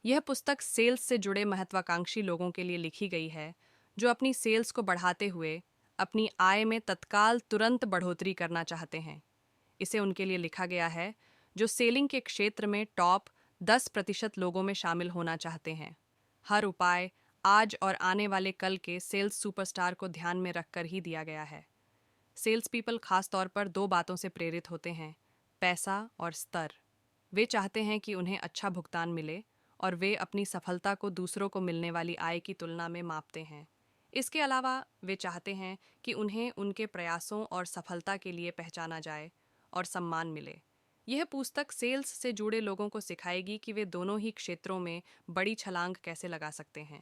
यह पुस्तक सेल्स से जुड़े महत्वाकांक्षी लोगों के लिए लिखी गई है, जो अपनी सेल्स को बढ़ाते हुए अपनी आय में तत्काल तुरंत बढ़ोतरी करना चाहते हैं। इसे उनके लिए लिखा गया है जो सेलिंग के क्षेत्र में टॉप 10% लोगों में शामिल होना चाहते हैं। हर उपाय आज और आने वाले कल के सेल्स सुपरस्टार को ध्यान में रखकर ही दिया गया है। सेल्स पीपल खास तौर पर दो बातों से प्रेरित होते हैं: पैसा और स्तर। वे चाहते हैं कि उन्हें अच्छा भुगतान मिले, और वे अपनी सफलता को दूसरों को मिलने वाली आय की तुलना में मापते हैं। इसके अलावा वे चाहते हैं कि उन्हें उनके प्रयासों और सफलता के लिए पहचाना जाए और सम्मान मिले। यह पुस्तक सेल्स से जुड़े लोगों को सिखाएगी कि वे दोनों ही क्षेत्रों में बड़ी छलांग कैसे लगा सकते हैं।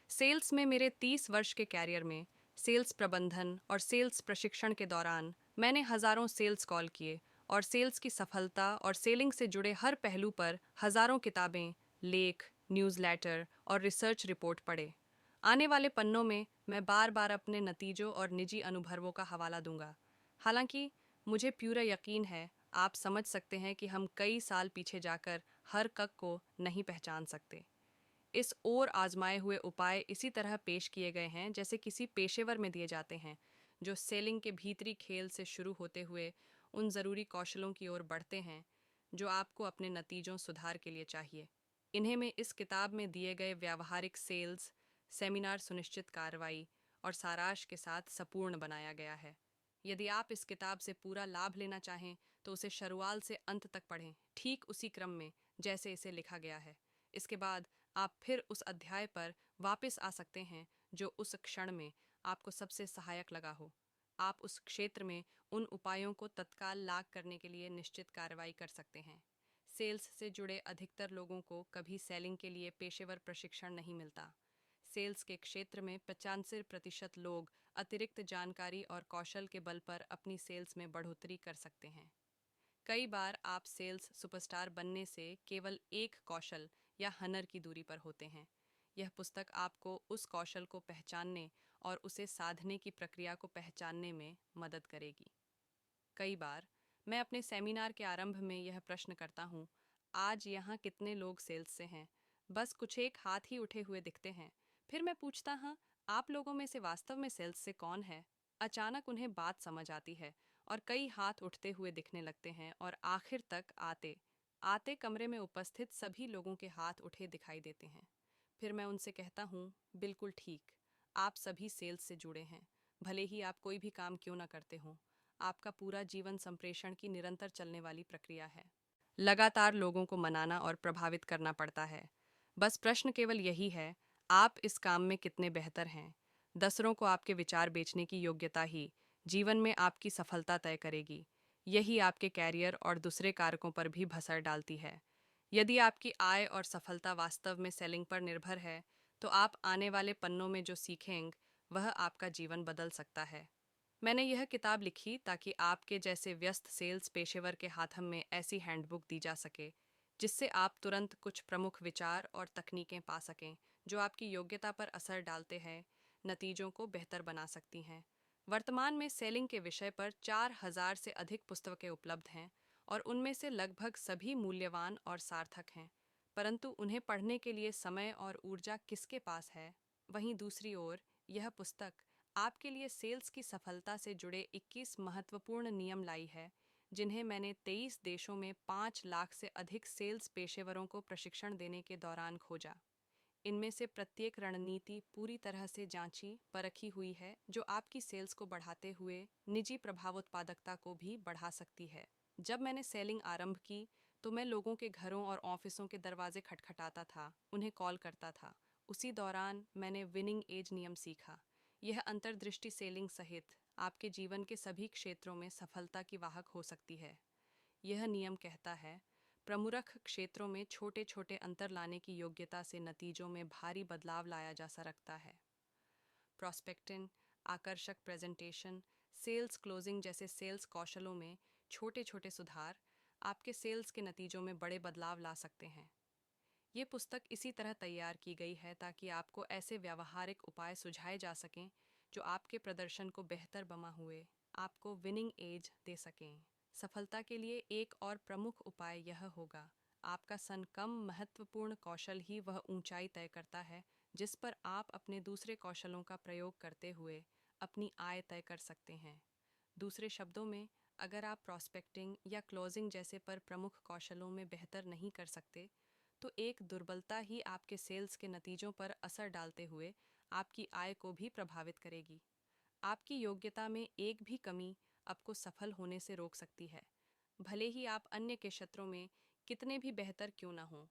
सेल्स में मेरे 30 वर्ष के कैरियर में सेल्स प्रबंधन और सेल्स प्रशिक्षण के दौरान मैंने हजारों सेल्स कॉल किए और सेल्स की सफलता और सेलिंग से जुड़े हर पहलू पर हजारों किताबें, लेख, न्यूज़लेटर और रिसर्च रिपोर्ट पढ़े। आने वाले पन्नों में मैं बार बार अपने नतीजों और निजी अनुभवों का हवाला दूंगा। हालांकि मुझे पूरा यकीन है आप समझ सकते हैं कि हम कई साल पीछे जाकर हर कक को नहीं पहचान सकते। इस और आजमाए हुए उपाय इसी तरह पेश किए गए हैं जैसे किसी पेशेवर में दिए जाते हैं, जो सेलिंग के भीतरी खेल से शुरू होते हुए उन ज़रूरी कौशलों की ओर बढ़ते हैं जो आपको अपने नतीजों सुधार के लिए चाहिए। इन्हें में इस किताब में दिए गए व्यावहारिक सेल्स सेमिनार सुनिश्चित कार्रवाई और सारांश के साथ संपूर्ण बनाया गया है। यदि आप इस किताब से पूरा लाभ लेना चाहें तो उसे शुरुआत से अंत तक पढ़ें, ठीक उसी क्रम में जैसे इसे लिखा गया है। इसके बाद आप फिर उस अध्याय पर वापस आ सकते हैं जो उस क्षण में आपको सबसे सहायक लगा हो। आप उस क्षेत्र में उन उपायों को तत्काल लागू करने के लिए निश्चित कार्रवाई कर सकते हैं। सेल्स से जुड़े अधिकतर लोगों को कभी सेलिंग के लिए पेशेवर प्रशिक्षण नहीं मिलता। सेल्स के क्षेत्र में 95% लोग अतिरिक्त जानकारी और कौशल के बल पर अपनी सेल्स में बढ़ोतरी कर सकते हैं। कई बार आप सेल्स सुपरस्टार बनने से केवल एक कौशल या हनर की दूरी पर होते हैं। यह पुस्तक आपको उस कौशल को पहचानने और उसे साधने की प्रक्रिया को पहचानने में मदद करेगी। कई बार मैं अपने सेमिनार के आरंभ में यह प्रश्न करता हूँ, आज यहाँ कितने लोग सेल्स से हैं? बस कुछ एक हाथ ही उठे हुए दिखते हैं। फिर मैं पूछता हूँ, आप लोगों में से वास्तव में सेल्स से कौन है? अचानक उन्हें बात समझ आती है और कई हाथ उठते हुए दिखने लगते हैं, और आखिर तक आते आते कमरे में उपस्थित सभी लोगों के हाथ उठे दिखाई देते हैं। फिर मैं उनसे कहता हूँ, बिल्कुल ठीक, आप सभी सेल्स से जुड़े हैं, भले ही आप कोई भी काम क्यों ना करते हों। आपका पूरा जीवन संप्रेषण की निरंतर चलने वाली प्रक्रिया है। लगातार लोगों को मनाना और प्रभावित करना पड़ता है। बस प्रश्न केवल यही है, आप इस काम में कितने बेहतर हैं। दूसरों को आपके विचार बेचने की योग्यता ही जीवन में आपकी सफलता तय करेगी। यही आपके कैरियर और दूसरे कारकों पर भी भसर डालती है। यदि आपकी आय और सफलता वास्तव में सेलिंग पर निर्भर है, तो आप आने वाले पन्नों में जो सीखेंगे वह आपका जीवन बदल सकता है। मैंने यह किताब लिखी ताकि आपके जैसे व्यस्त सेल्स पेशेवर के हाथ में ऐसी हैंडबुक दी जा सके जिससे आप तुरंत कुछ प्रमुख विचार और तकनीकें पा सकें जो आपकी योग्यता पर असर डालते हैं, नतीजों को बेहतर बना सकती हैं। वर्तमान में सेलिंग के विषय पर 4000 से अधिक पुस्तकें उपलब्ध हैं, और उनमें से लगभग सभी मूल्यवान और सार्थक हैं, परंतु उन्हें पढ़ने के लिए समय और ऊर्जा किसके पास है? वहीं दूसरी ओर यह पुस्तक आपके लिए सेल्स की सफलता से जुड़े 21 महत्वपूर्ण नियम लाई है, जिन्हें मैंने 23 देशों में 5 लाख से अधिक सेल्स पेशेवरों को प्रशिक्षण देने के दौरान खोजा। इनमें से प्रत्येक रणनीति पूरी तरह से जांची परखी हुई है, जो आपकी सेल्स को बढ़ाते हुए निजी प्रभावोत्पादकता को भी बढ़ा सकती है। जब मैंने सेलिंग आरंभ की, तो मैं लोगों के घरों और ऑफिसों के दरवाजे खटखटाता था, उन्हें कॉल करता था। उसी दौरान मैंने विनिंग एज नियम सीखा। यह अंतर्दृष्टि सेलिंग सहित आपके जीवन के सभी क्षेत्रों में सफलता की वाहक हो सकती है। यह नियम कहता है, प्रमुख क्षेत्रों में छोटे छोटे अंतर लाने की योग्यता से नतीजों में भारी बदलाव लाया जा सकता है। प्रोस्पेक्टिंग, आकर्षक प्रेजेंटेशन, सेल्स क्लोजिंग जैसे सेल्स कौशलों में छोटे छोटे सुधार आपके सेल्स के नतीजों में बड़े बदलाव ला सकते हैं। ये पुस्तक इसी तरह तैयार की गई है ताकि आपको ऐसे व्यावहारिक उपाय सुझाए जा सकें जो आपके प्रदर्शन को बेहतर बना हुए आपको विनिंग एज दे सकें। सफलता के लिए एक और प्रमुख उपाय यह होगा, आपका सन कम महत्वपूर्ण कौशल ही वह ऊंचाई तय करता है जिस पर आप अपने दूसरे कौशलों का प्रयोग करते हुए अपनी आय तय कर सकते हैं। दूसरे शब्दों में, अगर आप प्रॉस्पेक्टिंग या क्लोजिंग जैसे पर प्रमुख कौशलों में बेहतर नहीं कर सकते, तो एक दुर्बलता ही आपके सेल्स के नतीजों पर असर डालते हुए आपकी आय को भी प्रभावित करेगी। आपकी योग्यता में एक भी कमी आपको सफल होने से रोक सकती है, भले ही आप अन्य के क्षेत्रों में कितने भी बेहतर क्यों न हों।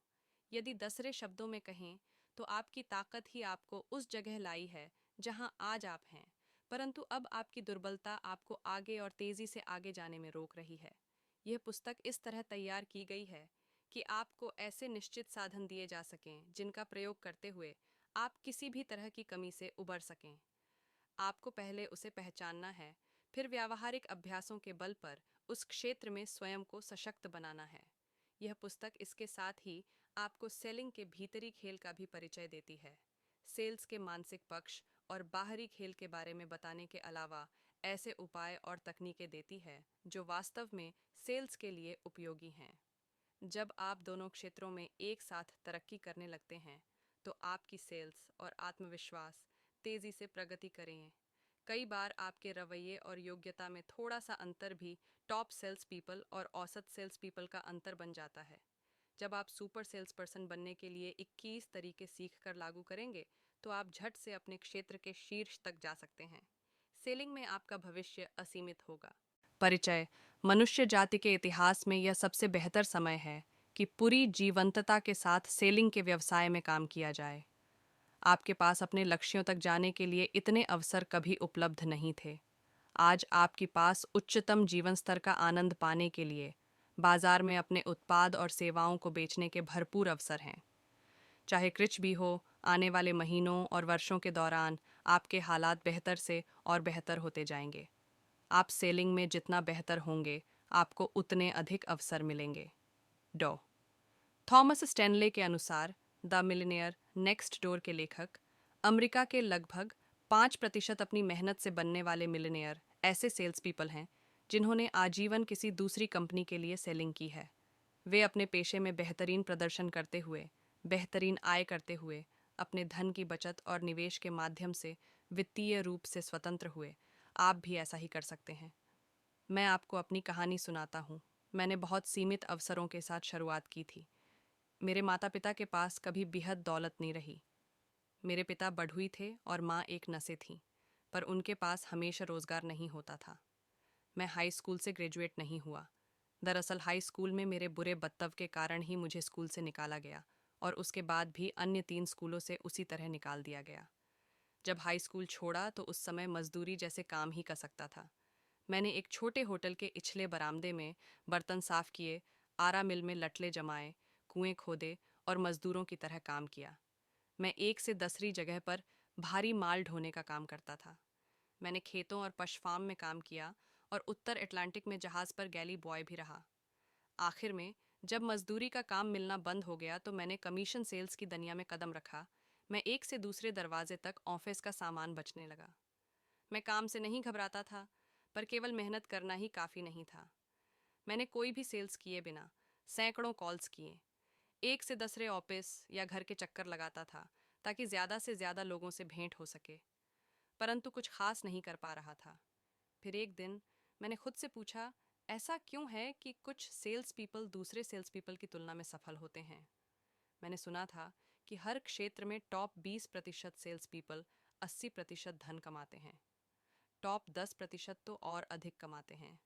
यदि दूसरे शब्दों में कहें, तो आपकी ताकत ही आपको उस जगह लाई है जहां आज आप हैं, परंतु अब आपकी दुर्बलता आपको आगे और तेजी से आगे जाने में रोक रही है। यह पुस्तक इस तरह तैयार की गई है कि आपको ऐसे निश्चित साधन दिए जा सकें जिनका प्रयोग करते हुए आप किसी भी तरह की कमी से उबर सकें। आपको पहले उसे पहचानना है, फिर व्यावहारिक अभ्यासों के बल पर उस क्षेत्र में स्वयं को सशक्त बनाना है। यह पुस्तक इसके साथ ही आपको सेलिंग के भीतरी खेल का भी परिचय देती है। सेल्स के मानसिक पक्ष और बाहरी खेल के बारे में बताने के अलावा ऐसे उपाय और तकनीकें देती है जो वास्तव में सेल्स के लिए उपयोगी हैं। जब आप दोनों क्षेत्रों में एक साथ तरक्की करने लगते हैं, तो आपकी सेल्स और आत्मविश्वास तेजी से प्रगति करें। कई बार आपके रवैये और योग्यता में थोड़ा सा अंतर भी टॉप सेल्स पीपल और औसत सेल्स पीपल का अंतर बन जाता है। जब आप सुपर सेल्स पर्सन बनने के लिए 21 तरीके सीख कर लागू करेंगे, तो आप झट से अपने क्षेत्र के शीर्ष तक जा सकते हैं। सेलिंग में आपका भविष्य असीमित होगा। परिचय। मनुष्य जाति के इतिहास में यह सबसे बेहतर समय है कि पूरी जीवंतता के साथ सेलिंग के व्यवसाय में काम किया जाए। आपके पास अपने लक्ष्यों तक जाने के लिए इतने अवसर कभी उपलब्ध नहीं थे। आज आपके पास उच्चतम जीवन स्तर का आनंद पाने के लिए बाजार में अपने उत्पाद और सेवाओं को बेचने के भरपूर अवसर हैं। चाहे कुछ भी हो, आने वाले महीनों और वर्षों के दौरान आपके हालात बेहतर से और बेहतर होते जाएंगे। आप सेलिंग में जितना बेहतर होंगे, आपको उतने अधिक अवसर मिलेंगे। डॉ थॉमस स्टैनले के अनुसार द मिलियनेयर नेक्स्ट डोर के लेखक, अमेरिका के लगभग 5% अपनी मेहनत से बनने वाले मिलियनेयर ऐसे सेल्स पीपल हैं जिन्होंने आजीवन किसी दूसरी कंपनी के लिए सेलिंग की है। वे अपने पेशे में बेहतरीन प्रदर्शन करते हुए, बेहतरीन आय करते हुए, अपने धन की बचत और निवेश के माध्यम से वित्तीय रूप से स्वतंत्र हुए। आप भी ऐसा ही कर सकते हैं। मैं आपको अपनी कहानी सुनाता हूँ। मैंने बहुत सीमित अवसरों के साथ शुरुआत की थी। मेरे माता पिता के पास कभी बेहद दौलत नहीं रही। मेरे पिता बढ़ुई थे और माँ एक नसें थीं, पर उनके पास हमेशा रोजगार नहीं होता था। मैं हाई स्कूल से ग्रेजुएट नहीं हुआ। दरअसल हाई स्कूल में मेरे बुरे बर्ताव के कारण ही मुझे स्कूल से निकाला गया और उसके बाद भी अन्य 3 स्कूलों से उसी तरह निकाल दिया गया। जब हाई स्कूल छोड़ा तो उस समय मजदूरी जैसे काम ही कर सकता था। मैंने एक छोटे होटल के इछले बरामदे में बर्तन साफ किए, आरा मिल में लटले जमाए, कुएं खोदे और मजदूरों की तरह काम किया। मैं 1 से 10वीं जगह पर भारी माल ढोने का काम करता था। मैंने खेतों और पशु फार्म में काम किया और उत्तर अटलांटिक में जहाज पर गैली बॉय भी रहा। आखिर में जब मजदूरी का काम मिलना बंद हो गया तो मैंने कमीशन सेल्स की दुनिया में कदम रखा। मैं एक से दूसरे दरवाजे तक ऑफिस का सामान बचने लगा। मैं काम से नहीं घबराता था, पर केवल मेहनत करना ही काफ़ी नहीं था। मैंने कोई भी सेल्स किए बिना सैकड़ों कॉल्स किए, 1 से 10रे ऑफिस या घर के चक्कर लगाता था ताकि ज़्यादा से ज़्यादा लोगों से भेंट हो सके, परंतु कुछ खास नहीं कर पा रहा था। फिर एक दिन मैंने खुद से पूछा, ऐसा क्यों है कि कुछ सेल्स पीपल दूसरे सेल्स पीपल की तुलना में सफल होते हैं। मैंने सुना था कि हर क्षेत्र में टॉप 20% सेल्स पीपल 80% धन कमाते हैं, टॉप 10% तो और अधिक कमाते हैं।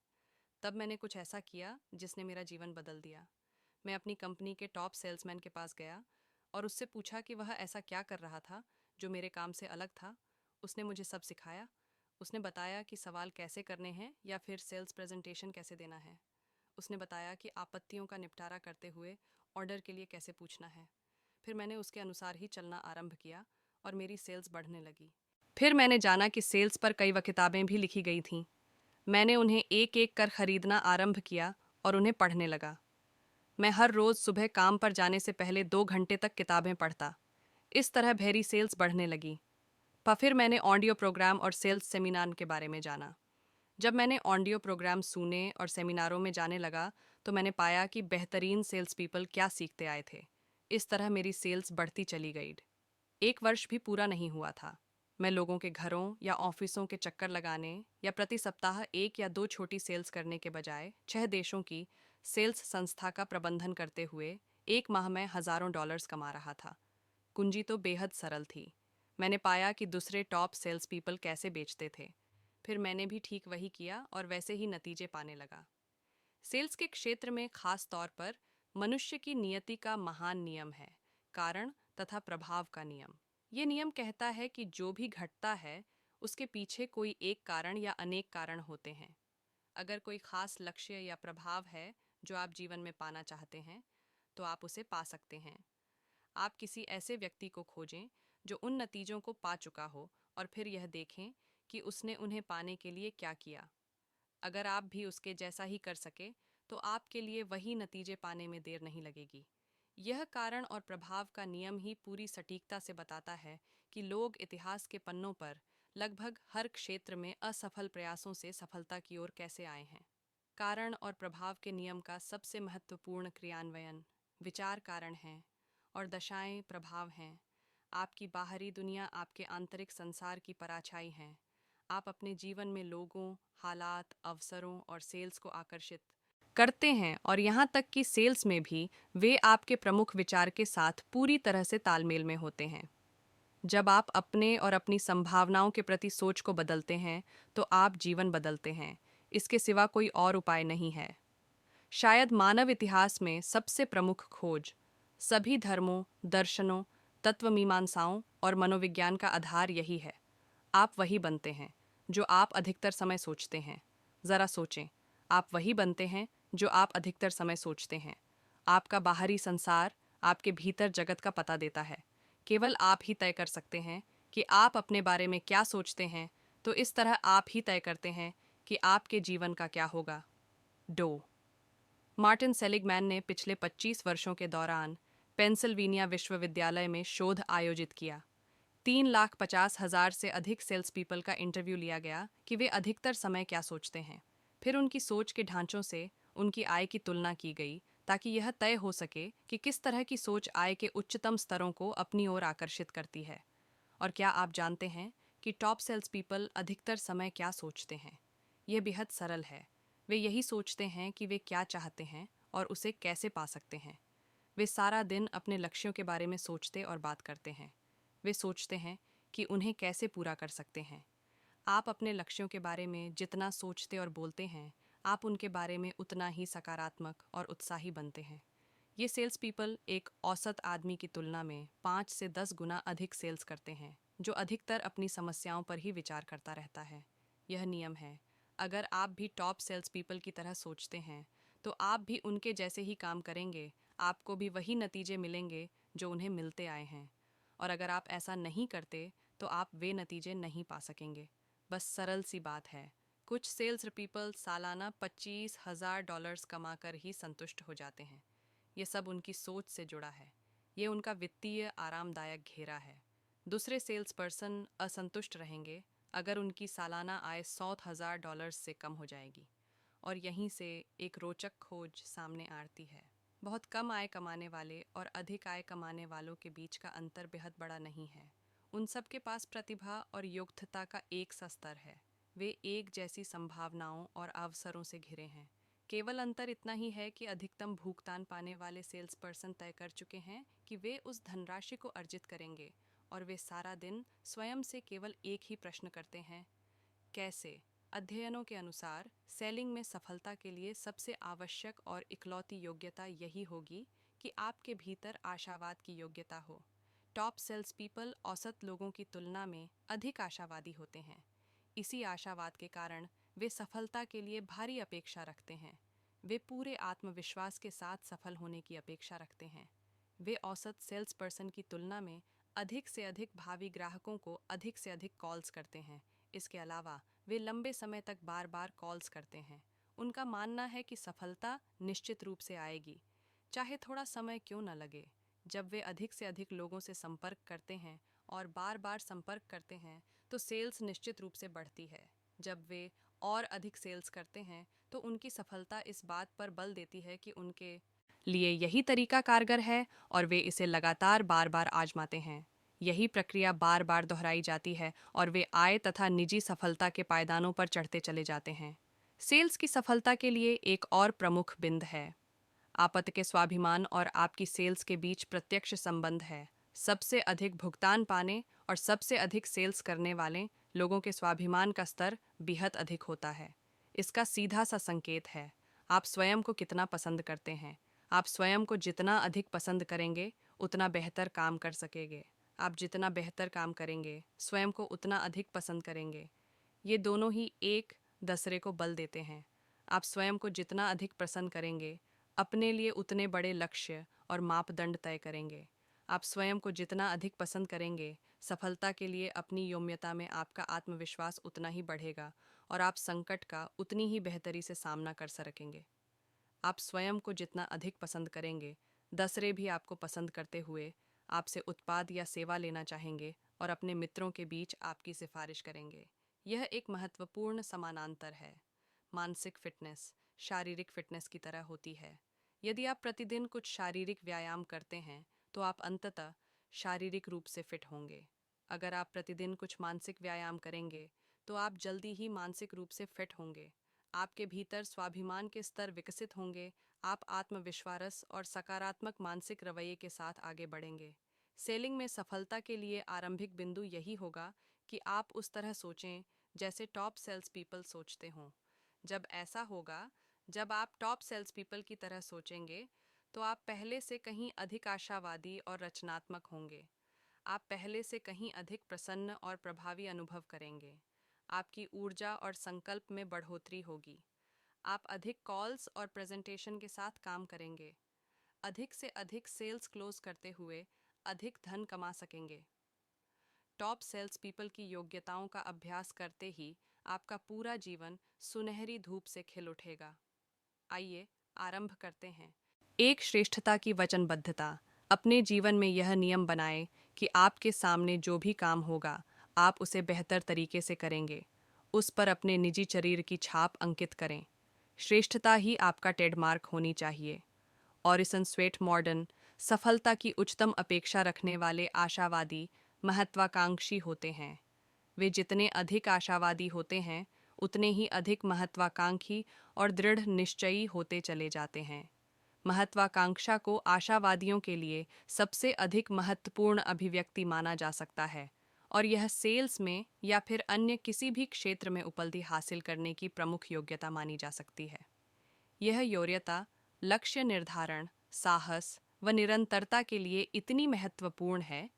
तब मैंने कुछ ऐसा किया जिसने मेरा जीवन बदल दिया। मैं अपनी कंपनी के टॉप सेल्समैन के पास गया और उससे पूछा कि वह ऐसा क्या कर रहा था जो मेरे काम से अलग था। उसने मुझे सब सिखाया। उसने बताया कि सवाल कैसे करने हैं या फिर सेल्स प्रेजेंटेशन कैसे देना है। उसने बताया कि आपत्तियों का निपटारा करते हुए ऑर्डर के लिए कैसे पूछना है। फिर मैंने उसके अनुसार ही चलना आरंभ किया और मेरी सेल्स बढ़ने लगी। फिर मैंने जाना कि सेल्स पर कई किताबें भी लिखी गई थीं। मैंने उन्हें एक एक कर खरीदना आरंभ किया और उन्हें पढ़ने लगा। मैं हर रोज़ सुबह काम पर जाने से पहले 2 घंटे तक किताबें पढ़ता। इस तरह मेरी सेल्स बढ़ने लगी। फिर मैंने ऑडियो प्रोग्राम और सेल्स सेमिनार के बारे में जाना। जब मैंने ऑडियो प्रोग्राम सुने और सेमिनारों में जाने लगा तो मैंने पाया कि बेहतरीन सेल्स पीपल क्या सीखते आए थे। इस तरह मेरी सेल्स बढ़ती चली गई। 1 वर्ष भी पूरा नहीं हुआ था। मैं लोगों के घरों या ऑफिसों के चक्कर लगाने या प्रति सप्ताह 1 या 2 छोटी सेल्स करने के बजाय 6 देशों की सेल्स संस्था का प्रबंधन करते हुए 1 माह में हजारों डॉलर्स कमा रहा था। कुंजी तो बेहद सरल थी। मैंने पाया कि दूसरे टॉप सेल्स पीपल कैसे बेचते थे। फिर मैंने भी ठीक वही किया और वैसे ही नतीजे पाने लगा। सेल्स के क्षेत्र में खास तौर पर मनुष्य की नियति का महान नियम है, कारण तथा प्रभाव का नियम। ये नियम कहता है कि जो भी घटता है उसके पीछे कोई एक कारण या अनेक कारण होते हैं। अगर कोई खास लक्ष्य या प्रभाव है जो आप जीवन में पाना चाहते हैं तो आप उसे पा सकते हैं। आप किसी ऐसे व्यक्ति को खोजें जो उन नतीजों को पा चुका हो और फिर यह देखें कि उसने उन्हें पाने के लिए क्या किया। अगर आप भी उसके जैसा ही कर सके तो आपके लिए वही नतीजे पाने में देर नहीं लगेगी। यह कारण और प्रभाव का नियम ही पूरी सटीकता से बताता है कि लोग इतिहास के पन्नों पर लगभग हर क्षेत्र में असफल प्रयासों से सफलता की ओर कैसे आए हैं। कारण और प्रभाव के नियम का सबसे महत्वपूर्ण क्रियान्वयन विचार कारण है और दशाएं प्रभाव हैं। आपकी बाहरी दुनिया आपके आंतरिक संसार की पराछाई है। आप अपने जीवन में लोगों, हालात, अवसरों और सेल्स को आकर्षित करते हैं और यहाँ तक कि सेल्स में भी वे आपके प्रमुख विचार के साथ पूरी तरह से तालमेल में होते हैं। जब आप अपने और अपनी संभावनाओं के प्रति सोच को बदलते हैं तो आप जीवन बदलते हैं। इसके सिवा कोई और उपाय नहीं है। शायद मानव इतिहास में सबसे प्रमुख खोज सभी धर्मों, दर्शनों, तत्वमीमांसाओं और मनोविज्ञान का आधार यही है। आप वही बनते हैं जो आप अधिकतर समय सोचते हैं। जरा सोचें, आप वही बनते हैं जो आप अधिकतर समय सोचते हैं। आपका बाहरी संसार आपके भीतर जगत का पता देता है। केवल आप ही तय कर सकते हैं कि आप अपने बारे में क्या सोचते हैं, तो इस तरह आप ही तय करते हैं कि आपके जीवन का क्या होगा। डो मार्टिन सेलिगमैन ने पिछले 25 वर्षों के दौरान पेंसिल्वेनिया विश्वविद्यालय में शोध आयोजित किया। 3,50,000 से अधिक सेल्स पीपल का इंटरव्यू लिया गया कि वे अधिकतर समय क्या सोचते हैं। फिर उनकी सोच के ढांचों से उनकी आय की तुलना की गई ताकि यह तय हो सके कि किस तरह की सोच आय के उच्चतम स्तरों को अपनी ओर आकर्षित करती है। और क्या आप जानते हैं कि टॉप सेल्स पीपल अधिकतर समय क्या सोचते हैं? यह बेहद सरल है। वे यही सोचते हैं कि वे क्या चाहते हैं और उसे कैसे पा सकते हैं। वे सारा दिन अपने लक्ष्यों के बारे में सोचते और बात करते हैं। वे सोचते हैं कि उन्हें कैसे पूरा कर सकते हैं। आप अपने लक्ष्यों के बारे में जितना सोचते और बोलते हैं, आप उनके बारे में उतना ही सकारात्मक और उत्साही बनते हैं। ये सेल्स पीपल एक औसत आदमी की तुलना में 5 से 10 गुना अधिक सेल्स करते हैं, जो अधिकतर अपनी समस्याओं पर ही विचार करता रहता है। यह नियम है, अगर आप भी टॉप सेल्स पीपल की तरह सोचते हैं तो आप भी उनके जैसे ही काम करेंगे। आपको भी वही नतीजे मिलेंगे जो उन्हें मिलते आए हैं। और अगर आप ऐसा नहीं करते तो आप वे नतीजे नहीं पा सकेंगे। बस सरल सी बात है। कुछ सेल्स पीपल सालाना $25,000 कमाकर ही संतुष्ट हो जाते हैं। ये सब उनकी सोच से जुड़ा है। ये उनका वित्तीय आरामदायक घेरा है। दूसरे सेल्स पर्सन असंतुष्ट रहेंगे अगर उनकी सालाना आय $100,000 से कम हो जाएगी। और यहीं से एक रोचक खोज सामने आती है। बहुत कम आय कमाने वाले और अधिक आय कमाने वालों के बीच का अंतर बेहद बड़ा नहीं है। उन सब के पास प्रतिभा और योग्यता का एक सा स्तर है। वे एक जैसी संभावनाओं और अवसरों से घिरे हैं। केवल अंतर इतना ही है कि अधिकतम भुगतान पाने वाले सेल्स पर्सन तय कर चुके हैं कि वे उस धनराशि को अर्जित करेंगे और वे सारा दिन स्वयं से केवल एक ही प्रश्न करते हैं, कैसे? अध्ययनों के अनुसार सेलिंग में सफलता के लिए सबसे आवश्यक और इकलौती योग्यता यही होगी कि आपके भीतर आशावाद की योग्यता हो। टॉप सेल्स पीपल औसत लोगों की तुलना में अधिक आशावादी होते हैं। इसी आशावाद के कारण वे सफलता के लिए भारी अपेक्षा रखते हैं। वे पूरे आत्मविश्वास के साथ सफल होने की अपेक्षा रखते हैं। वे औसत सेल्स पर्सन की तुलना में अधिक से अधिक भावी ग्राहकों को अधिक से अधिक कॉल्स करते हैं। इसके अलावा वे लंबे समय तक बार बार कॉल्स करते हैं। उनका मानना है कि सफलता निश्चित रूप से आएगी, चाहे थोड़ा समय क्यों न लगे। जब वे अधिक से अधिक लोगों से संपर्क करते हैं और बार बार संपर्क करते हैं तो सेल्स निश्चित रूप से बढ़ती है। जब वे और अधिक सेल्स करते हैं तो उनकी सफलता इस बात पर बल देती है कि उनके लिए यही तरीका कारगर है और वे इसे लगातार बार बार आजमाते हैं। यही प्रक्रिया बार बार दोहराई जाती है और वे आय तथा निजी सफलता के पायदानों पर चढ़ते चले जाते हैं। सेल्स की सफलता के लिए एक और प्रमुख बिंदु है आपत्ति के स्वाभिमान और आपकी सेल्स के बीच प्रत्यक्ष संबंध है। सबसे अधिक भुगतान पाने और सबसे अधिक सेल्स करने वाले लोगों के स्वाभिमान का स्तर बेहद अधिक होता है। इसका सीधा सा संकेत है आप स्वयं को कितना पसंद करते हैं। आप स्वयं को जितना अधिक पसंद करेंगे उतना बेहतर काम कर सकेंगे। आप जितना बेहतर काम करेंगे स्वयं को उतना अधिक पसंद करेंगे। ये दोनों ही एक दूसरे को बल देते हैं। आप स्वयं को जितना अधिक पसंद करेंगे अपने लिए उतने बड़े लक्ष्य और मापदंड तय करेंगे। आप स्वयं को जितना अधिक पसंद करेंगे सफलता के लिए अपनी योग्यता में आपका आत्मविश्वास उतना ही बढ़ेगा और आप संकट का उतनी ही बेहतरी से सामना कर सकेंगे। आप स्वयं को जितना अधिक पसंद करेंगे दूसरे भी आपको पसंद करते हुए आपसे उत्पाद या सेवा लेना चाहेंगे और अपने मित्रों के बीच आपकी सिफारिश करेंगे। यह एक महत्वपूर्ण समानांतर है। मानसिक फिटनेस शारीरिक फिटनेस की तरह होती है। यदि आप प्रतिदिन कुछ शारीरिक व्यायाम करते हैं तो आप अंततः शारीरिक रूप से फिट होंगे। अगर आप प्रतिदिन कुछ मानसिक व्यायाम करेंगे तो आप जल्दी ही मानसिक रूप से फिट होंगे। आपके भीतर स्वाभिमान के स्तर विकसित होंगे। आप आत्मविश्वास और सकारात्मक मानसिक रवैये के साथ आगे बढ़ेंगे। सेलिंग में सफलता के लिए आरंभिक बिंदु यही होगा कि आप उस तरह सोचें जैसे टॉप सेल्स पीपल सोचते हों। जब ऐसा होगा, जब आप टॉप सेल्स पीपल की तरह सोचेंगे तो आप पहले से कहीं अधिक आशावादी और रचनात्मक होंगे। आप पहले से कहीं अधिक प्रसन्न और प्रभावी अनुभव करेंगे। आपकी ऊर्जा और संकल्प में बढ़ोतरी होगी। आप अधिक कॉल्स और प्रेजेंटेशन के साथ काम करेंगे। अधिक से अधिक सेल्स क्लोज करते हुए अधिक धन कमा सकेंगे। टॉप सेल्स पीपल की योग्यताओं का अभ्यास करते ही आपका पूरा जीवन सुनहरी धूप से खिल उठेगा। आइए आरंभ करते हैं। एक श्रेष्ठता की वचनबद्धता। अपने जीवन में यह नियम बनाएं कि आपके सामने जो भी काम होगा आप उसे बेहतर तरीके से करेंगे। उस पर अपने निजी शरीर की छाप अंकित करें। श्रेष्ठता ही आपका ट्रेडमार्क होनी चाहिए। ऑरिसन स्वेट मॉडर्न सफलता की उच्चतम अपेक्षा रखने वाले आशावादी महत्वाकांक्षी होते हैं। वे जितने अधिक आशावादी होते हैं उतने ही अधिक महत्वाकांक्षी और दृढ़ निश्चयी होते चले जाते हैं। महत्वाकांक्षा को आशावादियों के लिए सबसे अधिक महत्वपूर्ण अभिव्यक्ति माना जा सकता है और यह सेल्स में या फिर अन्य किसी भी क्षेत्र में उपलब्धि हासिल करने की प्रमुख योग्यता मानी जा सकती है। यह योग्यता लक्ष्य निर्धारण, साहस व निरंतरता के लिए इतनी महत्वपूर्ण है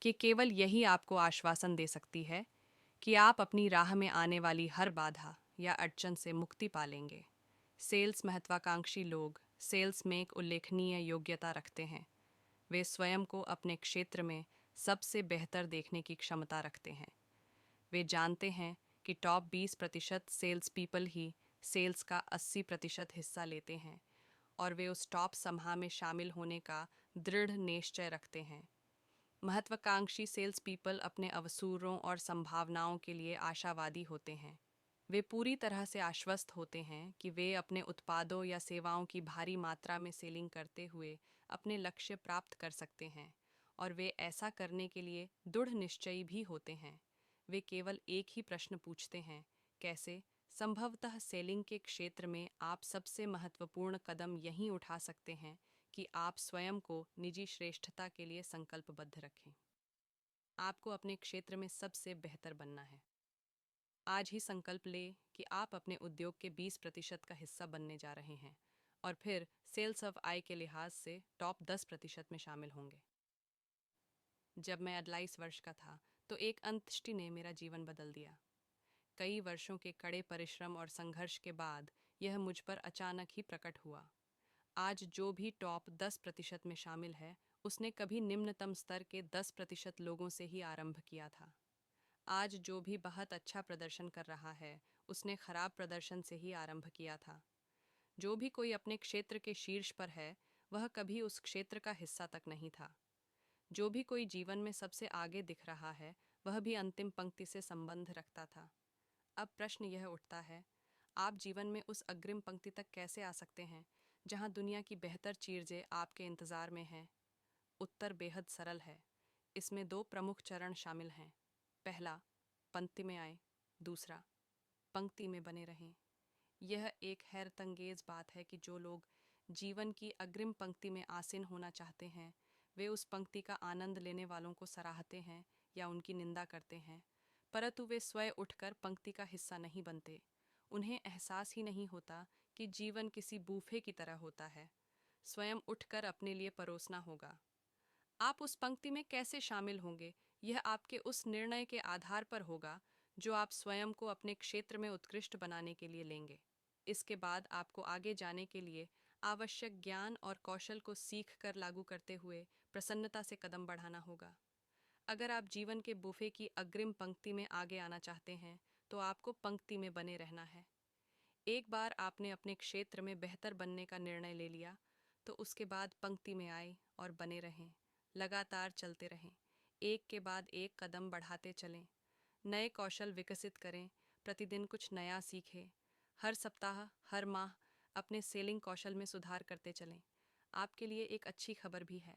कि केवल यही आपको आश्वासन दे सकती है कि आप अपनी राह में आने वाली हर बाधा या अड़चन से मुक्ति पालेंगे। सेल्स महत्वाकांक्षी लोग सेल्स में एक उल्लेखनीय योग्यता रखते हैं। वे स्वयं को अपने क्षेत्र में सबसे बेहतर देखने की क्षमता रखते हैं। वे जानते हैं कि टॉप 20% सेल्स पीपल ही सेल्स का 80% हिस्सा लेते हैं और वे उस टॉप समूह में शामिल होने का दृढ़ निश्चय रखते हैं। महत्वाकांक्षी सेल्स पीपल अपने अवसरों और संभावनाओं के लिए आशावादी होते हैं। वे पूरी तरह से आश्वस्त होते हैं कि वे अपने उत्पादों या सेवाओं की भारी मात्रा में सेलिंग करते हुए अपने लक्ष्य प्राप्त कर सकते हैं और वे ऐसा करने के लिए दृढ़ निश्चयी भी होते हैं। वे केवल एक ही प्रश्न पूछते हैं, कैसे? संभवतः सेलिंग के क्षेत्र में आप सबसे महत्वपूर्ण कदम यहीं उठा सकते हैं कि आप स्वयं को निजी श्रेष्ठता के लिए संकल्पबद्ध रखें। आपको अपने क्षेत्र में सबसे बेहतर बनना है। आज ही संकल्प लें कि आप अपने उद्योग के 20% का हिस्सा बनने जा रहे हैं और फिर सेल्स ऑफ आय के लिहाज से टॉप 10% में शामिल होंगे। जब मैं 28 वर्ष का था तो एक अंत्येष्टि ने मेरा जीवन बदल दिया। कई वर्षों के कड़े परिश्रम और संघर्ष के बाद यह मुझ पर अचानक ही प्रकट हुआ। आज जो भी टॉप 10% में शामिल है उसने कभी निम्नतम स्तर के 10% लोगों से ही आरंभ किया था। आज जो भी बहुत अच्छा प्रदर्शन कर रहा है उसने खराब प्रदर्शन से ही आरंभ किया था। जो भी कोई अपने क्षेत्र के शीर्ष पर है वह कभी उस क्षेत्र का हिस्सा तक नहीं था। जो भी कोई जीवन में सबसे आगे दिख रहा है वह भी अंतिम पंक्ति से संबंध रखता था। अब प्रश्न यह उठता है, आप जीवन में उस अग्रिम पंक्ति तक कैसे आ सकते हैं जहां दुनिया की बेहतर चीज़ें आपके इंतज़ार में हैं? उत्तर बेहद सरल है। इसमें दो प्रमुख चरण शामिल हैं। पहला, पंक्ति में आए। दूसरा, पंक्ति में बने रहें। यह एक हैरतअंगेज बात है कि जो लोग जीवन की अग्रिम पंक्ति में आसीन होना चाहते हैं, वे उस पंक्ति का आनंद लेने वालों को सराहते हैं या उनकी निंदा करते हैं, परंतु वे स्वयं उठकर पंक्ति का हिस्सा नहीं बनते। उन्हें एहसास ही नहीं होता कि जीवन किसी बूफे की तरह होता है। स्वयं उठकर अपने लिए परोसना होगा। आप उस पंक्ति में कैसे शामिल होंगे, यह आपके उस निर्णय के आधार पर होगा जो आप स्वयं को अपने क्षेत्र में उत्कृष्ट बनाने के लिए लेंगे। इसके बाद आपको आगे जाने के लिए आवश्यक ज्ञान और कौशल को सीख कर लागू करते हुए प्रसन्नता से कदम बढ़ाना होगा। अगर आप जीवन के बुफे की अग्रिम पंक्ति में आगे आना चाहते हैं, तो आपको पंक्ति में बने रहना है। एक बार आपने अपने क्षेत्र में बेहतर बनने का निर्णय ले लिया, तो उसके बाद पंक्ति में आए और बने रहें। लगातार चलते रहें, एक के बाद एक कदम बढ़ाते चलें, नए कौशल विकसित करें, प्रतिदिन कुछ नया सीखें, हर सप्ताह, हर माह अपने सेलिंग कौशल में सुधार करते चलें। आपके लिए एक अच्छी खबर भी है,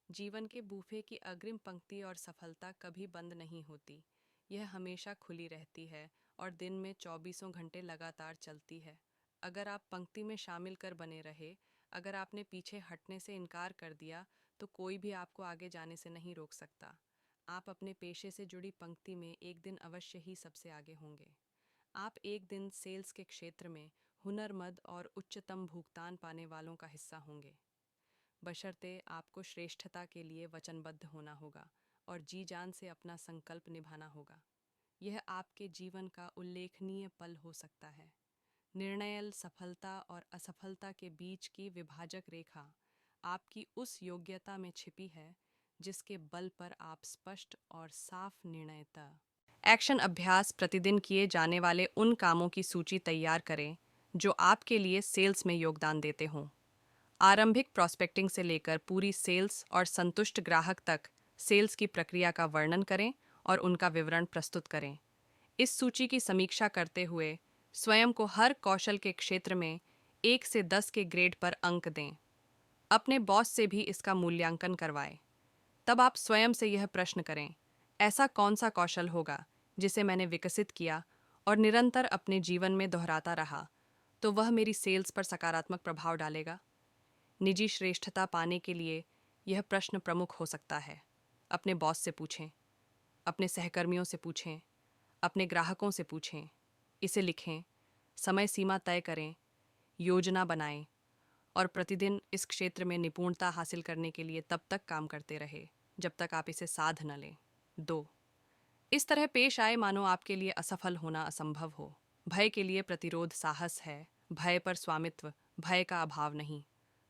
जीवन के बूफे की अग्रिम पंक्ति और सफलता कभी बंद नहीं होती। यह हमेशा खुली रहती है और दिन में 24 घंटे लगातार चलती है। अगर आप पंक्ति में शामिल कर बने रहे, अगर आपने पीछे हटने से इनकार कर दिया, तो कोई भी आपको आगे जाने से नहीं रोक सकता। आप अपने पेशे से जुड़ी पंक्ति में एक दिन अवश्य ही सबसे आगे होंगे। आप एक दिन सेल्स के क्षेत्र में हुनरमंद और उच्चतम भुगतान पाने वालों का हिस्सा होंगे, बशर्ते आपको श्रेष्ठता के लिए वचनबद्ध होना होगा और जी जान से अपना संकल्प निभाना होगा। यह आपके जीवन का उल्लेखनीय पल हो सकता है। निर्णयल सफलता और असफलता के बीच की विभाजक रेखा आपकी उस योग्यता में छिपी है जिसके बल पर आप स्पष्ट और साफ निर्णयता। एक्शन अभ्यास प्रतिदिन किए जाने वाले उन कामों की सूची तैयार करें जो आपके लिए सेल्स में योगदान देते हों। आरंभिक प्रॉस्पेक्टिंग से लेकर पूरी सेल्स और संतुष्ट ग्राहक तक सेल्स की प्रक्रिया का वर्णन करें और उनका विवरण प्रस्तुत करें। इस सूची की समीक्षा करते हुए स्वयं को हर कौशल के क्षेत्र में 1 से 10 के ग्रेड पर अंक दें। अपने बॉस से भी इसका मूल्यांकन करवाएं। तब आप स्वयं से यह प्रश्न करें, ऐसा कौन सा कौशल होगा जिसे मैंने विकसित किया और निरंतर अपने जीवन में दोहराता रहा, तो वह मेरी सेल्स पर सकारात्मक प्रभाव डालेगा। निजी श्रेष्ठता पाने के लिए यह प्रश्न प्रमुख हो सकता है। अपने बॉस से पूछें, अपने सहकर्मियों से पूछें, अपने ग्राहकों से पूछें। इसे लिखें, समय सीमा तय करें, योजना बनाएं और प्रतिदिन इस क्षेत्र में निपुणता हासिल करने के लिए तब तक काम करते रहे जब तक आप इसे साध न लें। 2. इस तरह पेश आए मानो आपके लिए असफल होना असंभव हो। भय के लिए प्रतिरोध साहस है, भय पर स्वामित्व, भय का अभाव नहीं।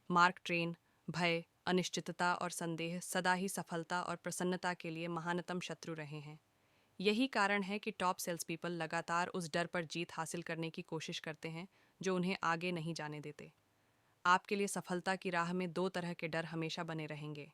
मार्क ट्वेन, भय, अनिश्चितता और संदेह सदा ही सफलता और प्रसन्नता के लिए महानतम शत्रु रहे हैं। यही कारण है कि टॉप सेल्स पीपल लगातार उस डर पर जीत हासिल करने की कोशिश करते हैं जो उन्हें आगे नहीं जाने देते। आपके लिए सफलता की राह में 2 तरह के डर हमेशा बने रहेंगे,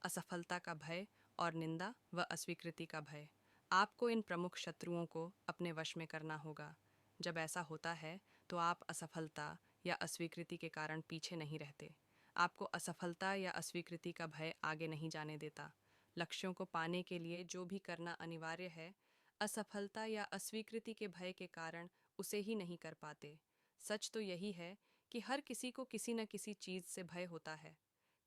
असफलता का भय और निंदा व अस्वीकृति का भय। आपको इन प्रमुख शत्रुओं को अपने वश में करना होगा। जब ऐसा होता है तो आप असफलता या अस्वीकृति के कारण पीछे नहीं रहते। आपको असफलता या अस्वीकृति का भय आगे नहीं जाने देता। लक्ष्यों को पाने के लिए जो भी करना अनिवार्य है, असफलता या अस्वीकृति के भय के कारण उसे ही नहीं कर पाते। सच तो यही है कि हर किसी को किसी न किसी चीज़ से भय होता है।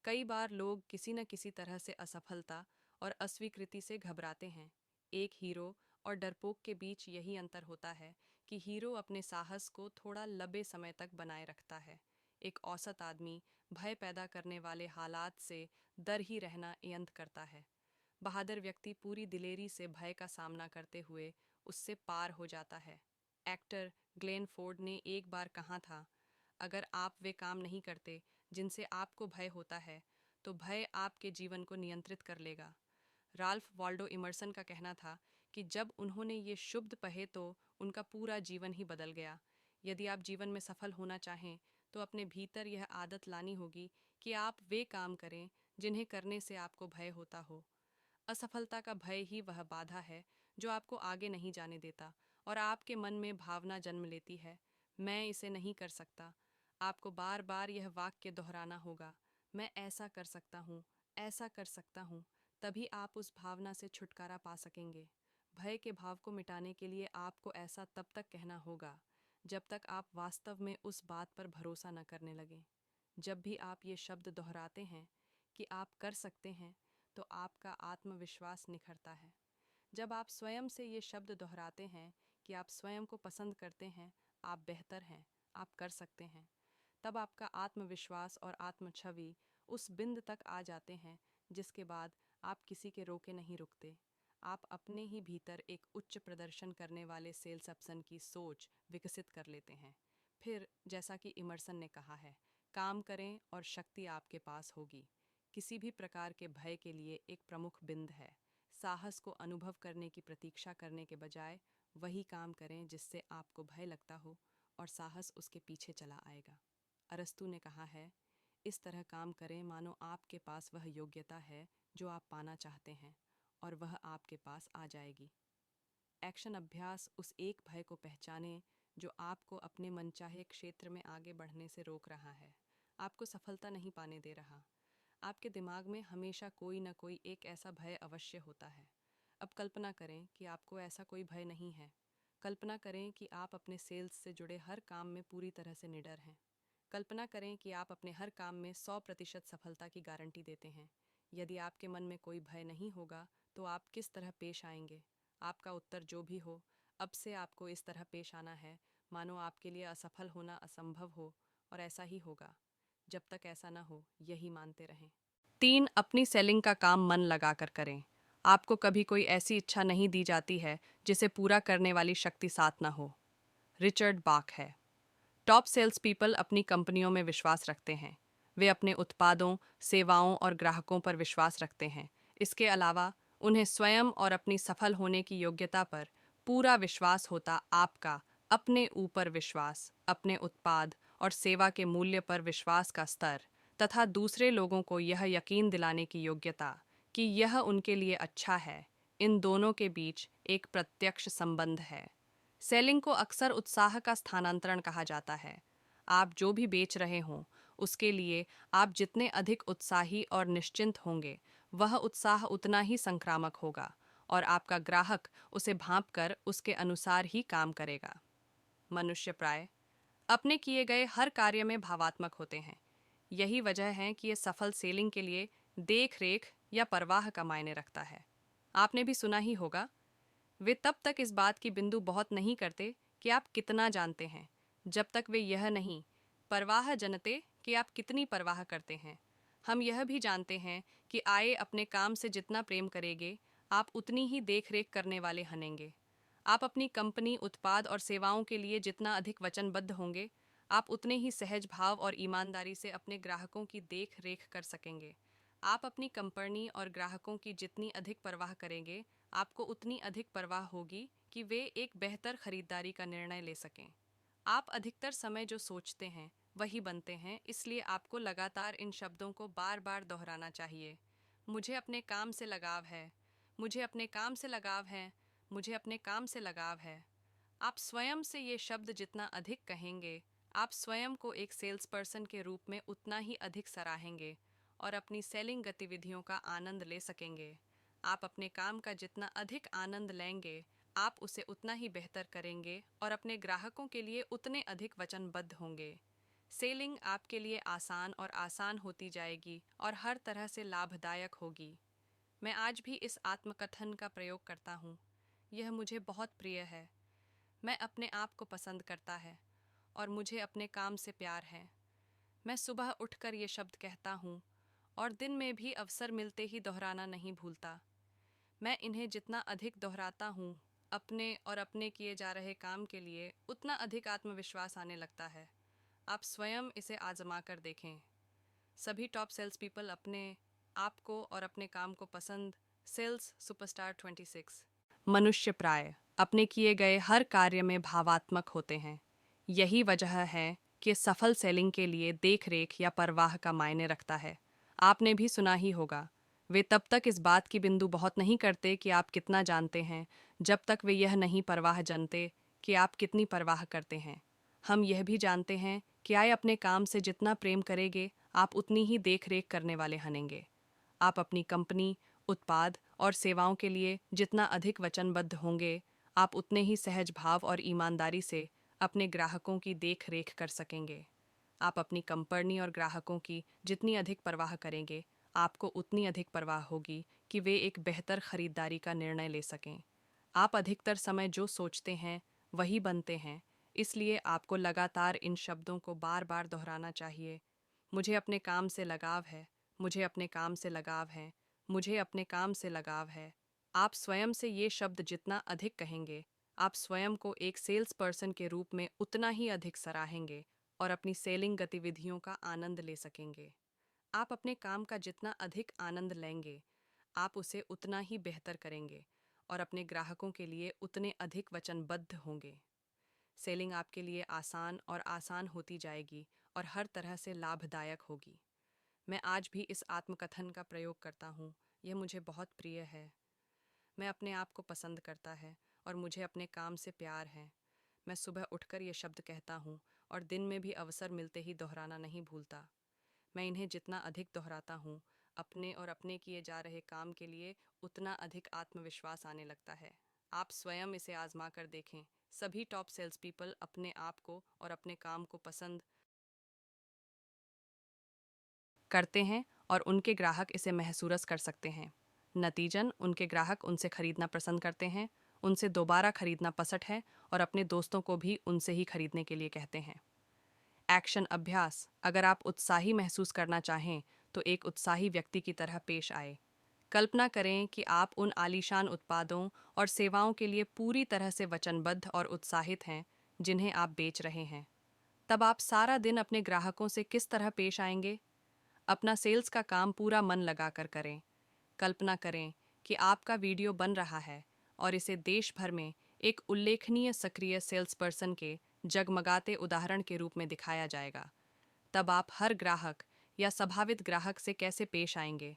कई बार लोग किसी न किसी तरह से असफलता और अस्वीकृति से घबराते हैं। एक हीरो और डरपोक के बीच यही अंतर होता है कि हीरो अपने साहस को थोड़ा लंबे समय तक बनाए रखता है। एक औसत आदमी भय पैदा करने वाले हालात से डर ही रहना यंत्र करता है। बहादुर व्यक्ति पूरी दिलेरी से भय का सामना करते हुए उससे पार हो जाता है। एक्टर ग्लेन फोर्ड ने एक बार कहा था, अगर आप वे काम नहीं करते जिनसे आपको भय होता है, तो भय आपके जीवन को नियंत्रित कर लेगा। राल्फ वाल्डो इमर्सन का कहना था कि जब उन्होंने ये शब्द पढ़े तो उनका पूरा जीवन ही बदल गया। यदि आप जीवन में सफल होना चाहें, तो अपने भीतर यह आदत लानी होगी कि आप वे काम करें जिन्हें करने से आपको भय होता हो। असफलता का भय ही वह बाधा है जो आपको आगे नहीं जाने देता और आपके मन में भावना जन्म लेती है, मैं इसे नहीं कर सकता। आपको बार बार यह वाक्य दोहराना होगा, मैं ऐसा कर सकता हूँ, ऐसा कर सकता हूँ। तभी आप उस भावना से छुटकारा पा सकेंगे। भय के भाव को मिटाने के लिए आपको ऐसा तब तक कहना होगा जब तक आप वास्तव में उस बात पर भरोसा न करने लगें। जब भी आप ये शब्द दोहराते हैं कि आप कर सकते हैं, तो आपका आत्मविश्वास निखरता है। जब आप स्वयं से ये शब्द दोहराते हैं कि आप स्वयं को पसंद करते हैं, आप बेहतर हैं, आप कर सकते हैं, तब आपका आत्मविश्वास और आत्मछवि उस बिंद तक आ जाते हैं जिसके बाद आप किसी के रोके नहीं रुकते। आप अपने ही भीतर एक उच्च प्रदर्शन करने वाले सेल्स पर्सन की सोच विकसित कर लेते हैं। फिर जैसा कि इमर्सन ने कहा है, काम करें और शक्ति आपके पास होगी। किसी भी प्रकार के भय के लिए एक प्रमुख बिंद है। साहस को अनुभव करने की प्रतीक्षा करने के बजाय वही काम करें जिससे आपको भय लगता हो, और साहस उसके पीछे चला आएगा। अरस्तु ने कहा है, इस तरह काम करें मानो आपके पास वह योग्यता है जो आप पाना चाहते हैं, और वह आपके पास आ जाएगी। एक्शन अभ्यास उस एक भय को पहचाने जो आपको अपने मनचाहे क्षेत्र में आगे बढ़ने से रोक रहा है, आपको सफलता नहीं पाने दे रहा। आपके दिमाग में हमेशा कोई न कोई एक ऐसा भय अवश्य होता है। अब कल्पना करें कि आपको ऐसा कोई भय नहीं है। कल्पना करें कि आप अपने सेल्स से जुड़े हर काम में पूरी तरह से निडर हैं। कल्पना करें कि आप अपने हर काम में 100% सफलता की गारंटी देते हैं। यदि आपके मन में कोई भय नहीं होगा, तो आप किस तरह पेश आएंगे? आपका उत्तर जो भी हो, अब से आपको इस तरह पेश आना है मानो आपके लिए असफल होना असंभव हो, और ऐसा ही होगा। जब तक ऐसा ना हो, यही मानते रहें। 3. अपनी सेलिंग का काम मन लगाकर करें। आपको कभी कोई ऐसी इच्छा नहीं दी जाती है जिसे पूरा करने वाली शक्ति साथ ना हो। रिचर्ड बाक है। टॉप सेल्स पीपल अपनी कंपनियों में विश्वास रखते हैं। वे अपने उत्पादों, सेवाओं और ग्राहकों पर विश्वास रखते हैं। इसके अलावा उन्हें स्वयं और अपनी सफल होने की योग्यता पर पूरा विश्वास होता। आपका अपने ऊपर विश्वास, अपने उत्पाद और सेवा के मूल्य पर विश्वास का स्तर, तथा दूसरे लोगों को यह यकीन दिलाने की योग्यता कि यह उनके लिए अच्छा है, इन दोनों के बीच एक प्रत्यक्ष संबंध है। सेलिंग को अक्सर उत्साह का स्थानांतरण कहा जाता है। आप जो भी बेच रहे हों, उसके लिए आप जितने अधिक उत्साही और निश्चिंत होंगे, वह उत्साह उतना ही संक्रामक होगा, और आपका ग्राहक उसे भांपकर उसके अनुसार ही काम करेगा। मनुष्य प्राय अपने किए गए हर कार्य में भावात्मक होते हैं। यही वजह है कि ये सफल सेलिंग के लिए देख रेख या परवाह का मायने रखता है। आपने भी सुना ही होगा, वे तब तक इस बात की बिंदु बहुत नहीं करते कि आप कितना जानते हैं, जब तक वे यह नहीं परवाह जनते कि आप कितनी परवाह करते हैं। हम यह भी जानते हैं कि आए अपने काम से जितना प्रेम करेंगे, आप उतनी ही देख रेख करने वाले हनेंगे। आप अपनी कंपनी, उत्पाद और सेवाओं के लिए जितना अधिक वचनबद्ध होंगे, आप उतने ही सहज भाव और ईमानदारी से अपने ग्राहकों की देख रेख कर सकेंगे। आप अपनी कंपनी और ग्राहकों की जितनी अधिक परवाह करेंगे, आपको उतनी अधिक परवाह होगी कि वे एक बेहतर खरीदारी का निर्णय ले सकें। आप अधिकतर समय जो सोचते हैं वही बनते हैं, इसलिए आपको लगातार इन शब्दों को बार बार दोहराना चाहिए। मुझे अपने काम से लगाव है, मुझे अपने काम से लगाव है, मुझे अपने काम से लगाव है। आप स्वयं से ये शब्द जितना अधिक कहेंगे, आप स्वयं को एक सेल्स पर्सन के रूप में उतना ही अधिक सराहेंगे और अपनी सेलिंग गतिविधियों का आनंद ले सकेंगे। आप अपने काम का जितना अधिक आनंद लेंगे, आप उसे उतना ही बेहतर करेंगे और अपने ग्राहकों के लिए उतने अधिक वचनबद्ध होंगे। सेलिंग आपके लिए आसान और आसान होती जाएगी और हर तरह से लाभदायक होगी। मैं आज भी इस आत्मकथन का प्रयोग करता हूँ। यह मुझे बहुत प्रिय है। मैं अपने आप को पसंद करता है और मुझे अपने काम से प्यार है। मैं सुबह उठकर ये शब्द कहता हूँ और दिन में भी अवसर मिलते ही दोहराना नहीं भूलता। मैं इन्हें जितना अधिक दोहराता हूँ, अपने और अपने किए जा रहे काम के लिए उतना अधिक आत्मविश्वास आने लगता है। आप स्वयं इसे आजमा कर देखें। सभी टॉप सेल्स पीपल अपने आप को और अपने काम को पसंद। Sales superstar 26। मनुष्य प्राय अपने किए गए हर कार्य में भावात्मक होते हैं। यही वजह है कि सफल सेलिंग के लिए देखरेख या परवाह का मायने रखता है। आपने भी सुना ही होगा, वे तब तक इस बात की बिंदु बहुत नहीं करते कि आप कितना जानते हैं, जब तक वे यह नहीं परवाह जानते कि आप कितनी परवाह करते हैं। हम यह भी जानते हैं कि आए अपने काम से जितना प्रेम करेंगे, आप उतनी ही देख रेख करने वाले हनेंगे। आप अपनी कंपनी, उत्पाद और सेवाओं के लिए जितना अधिक वचनबद्ध होंगे, आप उतने ही सहज भाव और ईमानदारी से अपने ग्राहकों की देख रेख कर सकेंगे। आप अपनी कंपनी और ग्राहकों की जितनी अधिक परवाह करेंगे, आपको उतनी अधिक परवाह होगी कि वे एक बेहतर खरीदारी का निर्णय ले सकें। आप अधिकतर समय जो सोचते हैं वही बनते हैं, इसलिए आपको लगातार इन शब्दों को बार बार दोहराना चाहिए। मुझे अपने काम से लगाव है, मुझे अपने काम से लगाव है, मुझे अपने काम से लगाव है। आप स्वयं से ये शब्द जितना अधिक कहेंगे, आप स्वयं को एक सेल्स पर्सन के रूप में उतना ही अधिक सराहेंगे और अपनी सेलिंग गतिविधियों का आनंद ले सकेंगे। आप अपने काम का जितना अधिक आनंद लेंगे, आप उसे उतना ही बेहतर करेंगे और अपने ग्राहकों के लिए उतने अधिक वचनबद्ध होंगे। सेलिंग आपके लिए आसान और आसान होती जाएगी और हर तरह से लाभदायक होगी। मैं आज भी इस आत्मकथन का प्रयोग करता हूँ। यह मुझे बहुत प्रिय है। मैं अपने आप को पसंद करता है और मुझे अपने काम से प्यार है। मैं सुबह उठकर ये शब्द कहता हूँ और दिन में भी अवसर मिलते ही दोहराना नहीं भूलता। मैं इन्हें जितना अधिक दोहराता हूँ, अपने और अपने किए जा रहे काम के लिए उतना अधिक आत्मविश्वास आने लगता है। आप स्वयं इसे आजमा कर देखें। सभी टॉप सेल्स पीपल अपने आप को और अपने काम को पसंद करते हैं और उनके ग्राहक इसे महसूस कर सकते हैं। नतीजन उनके ग्राहक उनसे खरीदना पसंद करते हैं, उनसे दोबारा खरीदना पसंद है और अपने दोस्तों को भी उनसे ही खरीदने के लिए कहते हैं। एक्शन अभ्यास। अगर आप उत्साही महसूस करना चाहें तो एक उत्साही व्यक्ति की तरह पेश आए। कल्पना करें कि आप उन आलीशान उत्पादों और सेवाओं के लिए पूरी तरह से वचनबद्ध और उत्साहित हैं जिन्हें आप बेच रहे हैं। तब आप सारा दिन अपने ग्राहकों से किस तरह पेश आएंगे? अपना सेल्स का काम पूरा मन लगाकर करें। कल्पना करें कि आपका वीडियो बन रहा है और इसे देश भर में एक उल्लेखनीय सक्रिय सेल्स पर्सन के जगमगाते उदाहरण के रूप में दिखाया जाएगा। तब आप हर ग्राहक या संभावित ग्राहक से कैसे पेश आएंगे?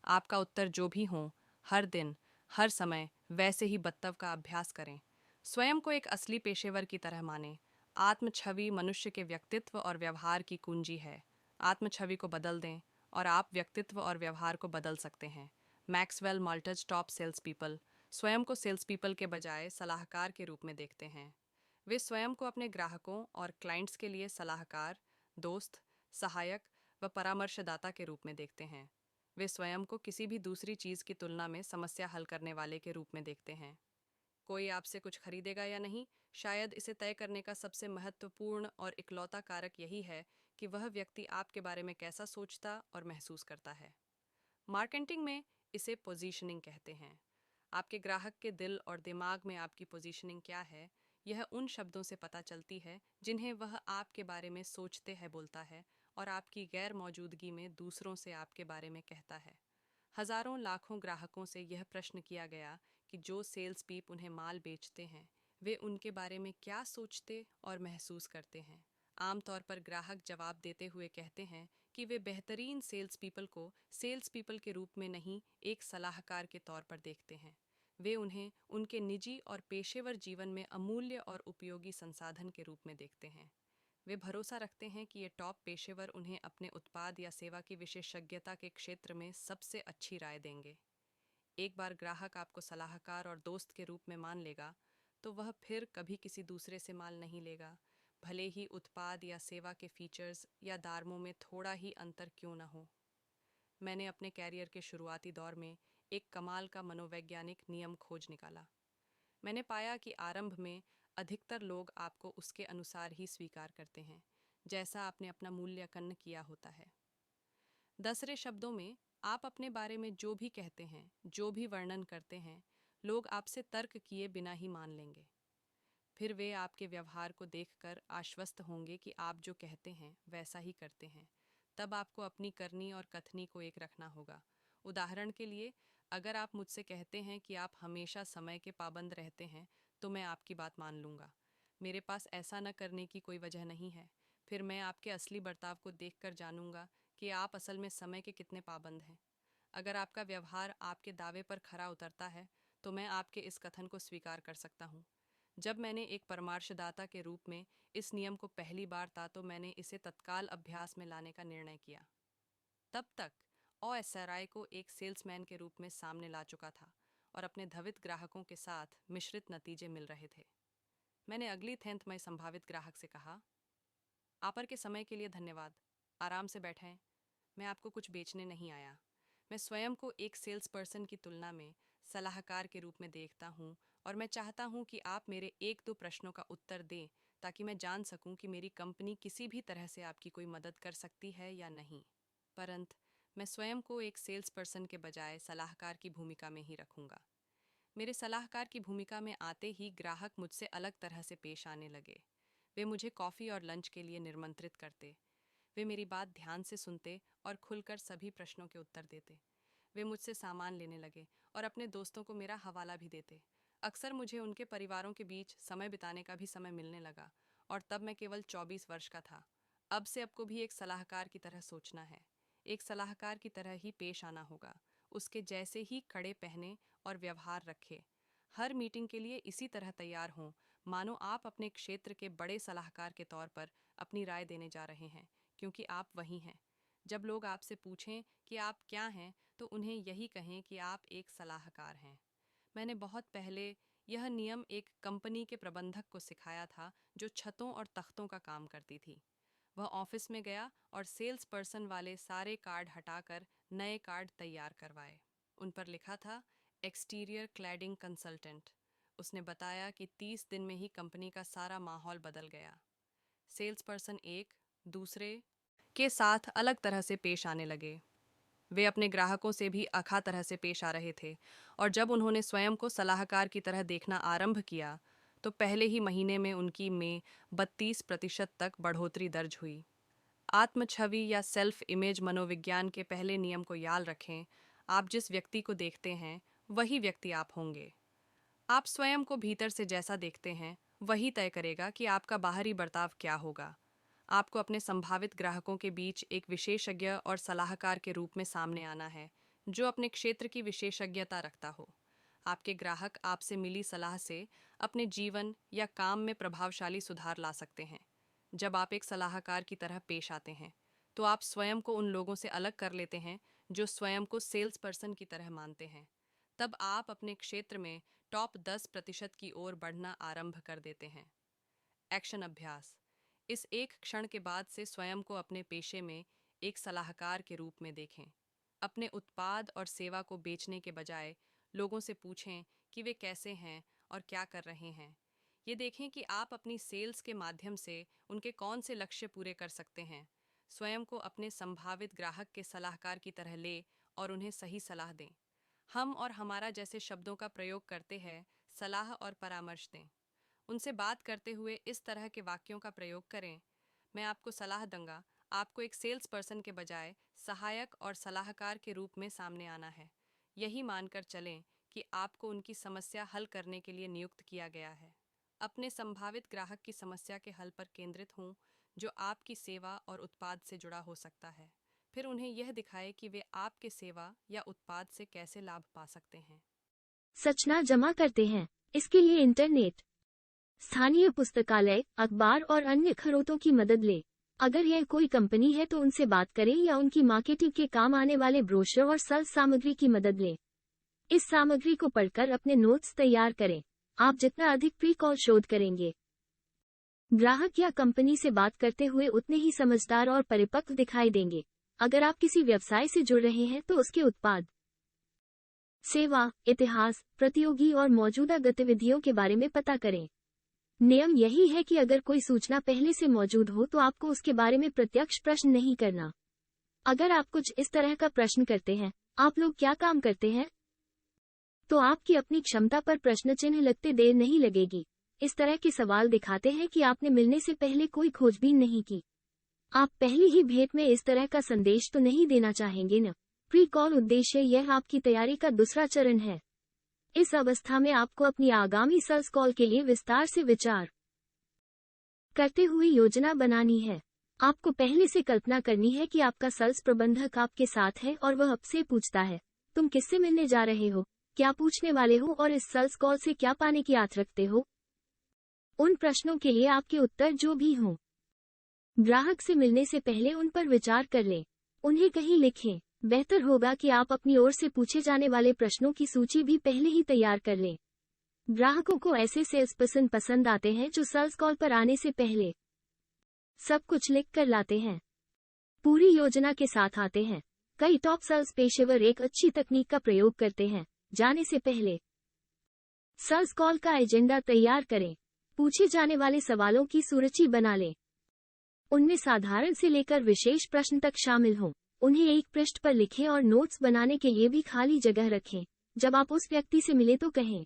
आपका उत्तर जो भी हो, हर दिन, हर समय वैसे ही बत्तव का अभ्यास करें। स्वयं को एक असली पेशेवर की तरह मानें। आत्म छवि मनुष्य के व्यक्तित्व और व्यवहार की कुंजी है। आत्म छवि को बदल दें और आप व्यक्तित्व और व्यवहार को बदल सकते हैं। मैक्सवेल माल्टज टॉप सेल्स पीपल स्वयं को सेल्स पीपल के बजाय सलाहकार के रूप में देखते हैं। वे स्वयं को अपने ग्राहकों और क्लाइंट्स के लिए सलाहकार, दोस्त, सहायक व परामर्शदाता के रूप में देखते हैं। वे स्वयं को किसी भी दूसरी चीज़ की तुलना में समस्या हल करने वाले के रूप में देखते हैं। कोई आपसे कुछ खरीदेगा या नहीं, शायद इसे तय करने का सबसे महत्वपूर्ण और इकलौता कारक यही है कि वह व्यक्ति आपके बारे में कैसा सोचता और महसूस करता है। मार्केटिंग में इसे पोजीशनिंग कहते हैं। आपके ग्राहक के दिल और दिमाग में आपकी पोजीशनिंग क्या है, यह उन शब्दों से पता चलती है जिन्हें वह आपके बारे में सोचते हैं, बोलता है और आपकी गैर मौजूदगी में दूसरों से आपके बारे में कहता है। हजारों लाखों ग्राहकों से यह प्रश्न किया गया कि जो सेल्स पीप उन्हें माल बेचते हैं, वे उनके बारे में क्या सोचते और महसूस करते हैं। आमतौर पर ग्राहक जवाब देते हुए कहते हैं कि वे बेहतरीन सेल्स पीपल को सेल्स पीपल के रूप में नहीं, एक सलाहकार के तौर पर देखते हैं। वे उन्हें उनके निजी और पेशेवर जीवन में अमूल्य और उपयोगी संसाधन के रूप में देखते हैं। वे भरोसा रखते हैं कि ये टॉप पेशेवर उन्हें अपने उत्पाद या सेवा की विशेषज्ञता के क्षेत्र में सबसे अच्छी राय देंगे। एक बार ग्राहक आपको सलाहकार और दोस्त के रूप में मान लेगा, तो वह फिर कभी किसी दूसरे से माल नहीं लेगा, भले ही उत्पाद या सेवा के फीचर्स या दामों में थोड़ा ही अंतर क्यों न हो। मैंने अपने कैरियर के शुरुआती दौर में एक कमाल का मनोवैज्ञानिक नियम खोज निकाला। मैंने पाया कि आरंभ में अधिकतर लोग आपको उसके अनुसार ही स्वीकार करते हैं जैसा आपने अपना मूल्यांकन किया होता है। दूसरे शब्दों में, आप अपने बारे में जो भी कहते हैं, जो भी वर्णन करते हैं, लोग आपसे तर्क किए बिना ही मान लेंगे। फिर वे आपके व्यवहार को देखकर आश्वस्त होंगे कि आप जो कहते हैं वैसा ही करते हैं। तब आपको अपनी करनी और कथनी को एक रखना होगा। उदाहरण के लिए, अगर आप मुझसे कहते हैं कि आप हमेशा समय के पाबंद रहते हैं, तो मैं आपकी बात मान लूँगा। मेरे पास ऐसा न करने की कोई वजह नहीं है। फिर मैं आपके असली बर्ताव को देखकर जानूंगा कि आप असल में समय के कितने पाबंद हैं। अगर आपका व्यवहार आपके दावे पर खरा उतरता है तो मैं आपके इस कथन को स्वीकार कर सकता हूँ। जब मैंने एक परामर्शदाता के रूप में इस नियम को पहली बार था तो मैंने इसे तत्काल अभ्यास में लाने का निर्णय किया। तब तक ओएसआरआई को एक सेल्समैन के रूप में सामने ला चुका था और अपने धवित ग्राहकों के साथ मिश्रित नतीजे मिल रहे थे। मैंने अगली थेंथ में संभावित ग्राहक से कहा, आपर के समय के लिए धन्यवाद, आराम से बैठें। मैं आपको कुछ बेचने नहीं आया। मैं स्वयं को एक सेल्स पर्सन की तुलना में सलाहकार के रूप में देखता हूँ और मैं चाहता हूँ कि आप मेरे एक दो प्रश्नों का उत्तर दें ताकि मैं जान सकूँ कि मेरी कंपनी किसी भी तरह से आपकी कोई मदद कर सकती है या नहीं। परंतु मैं स्वयं को एक सेल्स पर्सन के बजाय सलाहकार की भूमिका में ही रखूँगा। मेरे सलाहकार की भूमिका में आते ही ग्राहक मुझसे अलग तरह से पेश आने लगे। वे मुझे कॉफ़ी और लंच के लिए निमंत्रित करते। वे मेरी बात ध्यान से सुनते और खुलकर सभी प्रश्नों के उत्तर देते। वे मुझसे सामान लेने लगे और अपने दोस्तों को मेरा हवाला भी देते। अक्सर मुझे उनके परिवारों के बीच समय बिताने का भी समय मिलने लगा और तब मैं केवल 24 वर्ष का था। अब से आपको भी एक सलाहकार की तरह सोचना है। एक सलाहकार की तरह ही पेश आना होगा। उसके जैसे ही कड़े पहने और व्यवहार रखे। हर मीटिंग के लिए इसी तरह तैयार हों, मानो आप अपने क्षेत्र के बड़े सलाहकार के तौर पर अपनी राय देने जा रहे हैं, क्योंकि आप वही हैं। जब लोग आपसे पूछें कि आप क्या हैं, तो उन्हें यही कहें कि आप एक सलाहकार हैं। मैंने बहुत पहले यह नियम एक कंपनी के प्रबंधक को सिखाया था जो छतों और तख्तों का काम करती थी। वह ऑफिस में गया और सेल्स पर्सन वाले सारे कार्ड हटाकर नए कार्ड तैयार करवाए। उन पर लिखा था एक्सटीरियर क्लैडिंग कंसल्टेंट। उसने बताया कि 30 दिन में ही कंपनी का सारा माहौल बदल गया। सेल्स पर्सन एक दूसरे के साथ अलग तरह से पेश आने लगे। वे अपने ग्राहकों से भी अखा तरह से पेश आ रहे थे और जब उन्होंने स्वयं को सलाहकार की तरह देखना आरंभ किया तो पहले ही महीने में उनकी में 32% तक बढ़ोतरी दर्ज हुई। आत्म छवि या सेल्फ इमेज मनोविज्ञान के पहले नियम को याद रखें, आप जिस व्यक्ति को देखते हैं वही व्यक्ति आप होंगे। आप स्वयं को भीतर से जैसा देखते हैं वही तय करेगा कि आपका बाहरी बर्ताव क्या होगा। आपको अपने संभावित ग्राहकों के बीच एक विशेषज्ञ और सलाहकार के रूप में सामने आना है जो अपने क्षेत्र की विशेषज्ञता रखता हो। आपके ग्राहक आपसे मिली सलाह से अपने जीवन या काम में प्रभावशाली सुधार ला सकते हैं। जब आप एक सलाहकार की तरह पेश आते हैं तो आप स्वयं को उन लोगों से अलग कर लेते हैं जो स्वयं को सेल्स पर्सन की तरह मानते हैं। तब आप अपने क्षेत्र में टॉप 10% की ओर बढ़ना आरंभ कर देते हैं। एक्शन अभ्यास। इस एक क्षण के बाद से स्वयं को अपने पेशे में एक सलाहकार के रूप में देखें। अपने उत्पाद और सेवा को बेचने के बजाय लोगों से पूछें कि वे कैसे हैं और क्या कर रहे हैं। ये देखें कि आप अपनी सेल्स के माध्यम से उनके कौन से लक्ष्य पूरे कर सकते हैं। स्वयं को अपने संभावित ग्राहक के सलाहकार की तरह ले और उन्हें सही सलाह दें। हम और हमारा जैसे शब्दों का प्रयोग करते हैं, सलाह और परामर्श दें। उनसे बात करते हुए इस तरह के वाक्यों का प्रयोग करें, मैं आपको सलाह दूंगा, आपको एक सेल्स पर्सन के बजाय सहायक और सलाहकार के रूप में सामने आना है। यही मानकर चलें कि आपको उनकी समस्या हल करने के लिए नियुक्त किया गया है। अपने संभावित ग्राहक की समस्या के हल पर केंद्रित हों जो आपकी सेवा और उत्पाद से जुड़ा हो सकता है। फिर उन्हें यह दिखाएं कि वे आपके सेवा या उत्पाद से कैसे लाभ पा सकते हैं। सूचना जमा करते हैं। इसके लिए इंटरनेट, स्थानीय पुस्तकालय, अखबार और अन्य खरोतों की मदद लें। अगर यह कोई कंपनी है तो उनसे बात करें या उनकी मार्केटिंग के काम आने वाले ब्रोशर और सेल सामग्री की मदद लें। इस सामग्री को पढ़कर अपने नोट्स तैयार करें। आप जितना अधिक प्री कॉल शोध करेंगे, ग्राहक या कंपनी से बात करते हुए उतने ही समझदार और परिपक्व दिखाई देंगे। अगर आप किसी व्यवसाय से जुड़ रहे हैं तो उसके उत्पाद, सेवा, इतिहास, प्रतियोगी और मौजूदा गतिविधियों के बारे में पता करें। नियम यही है कि अगर कोई सूचना पहले से मौजूद हो तो आपको उसके बारे में प्रत्यक्ष प्रश्न नहीं करना। अगर आप कुछ इस तरह का प्रश्न करते हैं, आप लोग क्या काम करते हैं, तो आपकी अपनी क्षमता पर प्रश्न चिन्ह लगते देर नहीं लगेगी। इस तरह के सवाल दिखाते हैं कि आपने मिलने से पहले कोई खोजबीन नहीं की। आप पहली ही भेंट में इस तरह का संदेश तो नहीं देना चाहेंगे न। प्री कॉल उद्देश्य यह आपकी तैयारी का दूसरा चरण है। इस अवस्था में आपको अपनी आगामी सेल्स कॉल के लिए विस्तार से विचार करते हुए योजना बनानी है। आपको पहले से कल्पना करनी है कि आपका सेल्स प्रबंधक आपके साथ है और वह आपसे पूछता है, तुम किससे मिलने जा रहे हो, क्या पूछने वाले हो और इस सेल्स कॉल से क्या पाने की आस रखते हो। उन प्रश्नों के लिए आपके उत्तर जो भी हों, ग्राहक से मिलने से पहले उन पर विचार कर लें, उन्हें कहीं लिखें। बेहतर होगा कि आप अपनी ओर से पूछे जाने वाले प्रश्नों की सूची भी पहले ही तैयार कर लें। ग्राहकों को ऐसे सेल्स पर्सन पसंद आते हैं जो सेल्स कॉल पर आने से पहले सब कुछ लिख कर लाते हैं, पूरी योजना के साथ आते हैं। कई टॉप सेल्स पेशेवर एक अच्छी तकनीक का प्रयोग करते हैं। जाने से पहले सेल्स कॉल का एजेंडा तैयार करें, पूछे जाने वाले सवालों की सूची बना लें, उनमें साधारण से लेकर विशेष प्रश्न तक शामिल हों। उन्हें एक पृष्ठ पर लिखें और नोट्स बनाने के लिए भी खाली जगह रखें। जब आप उस व्यक्ति से मिले तो कहें,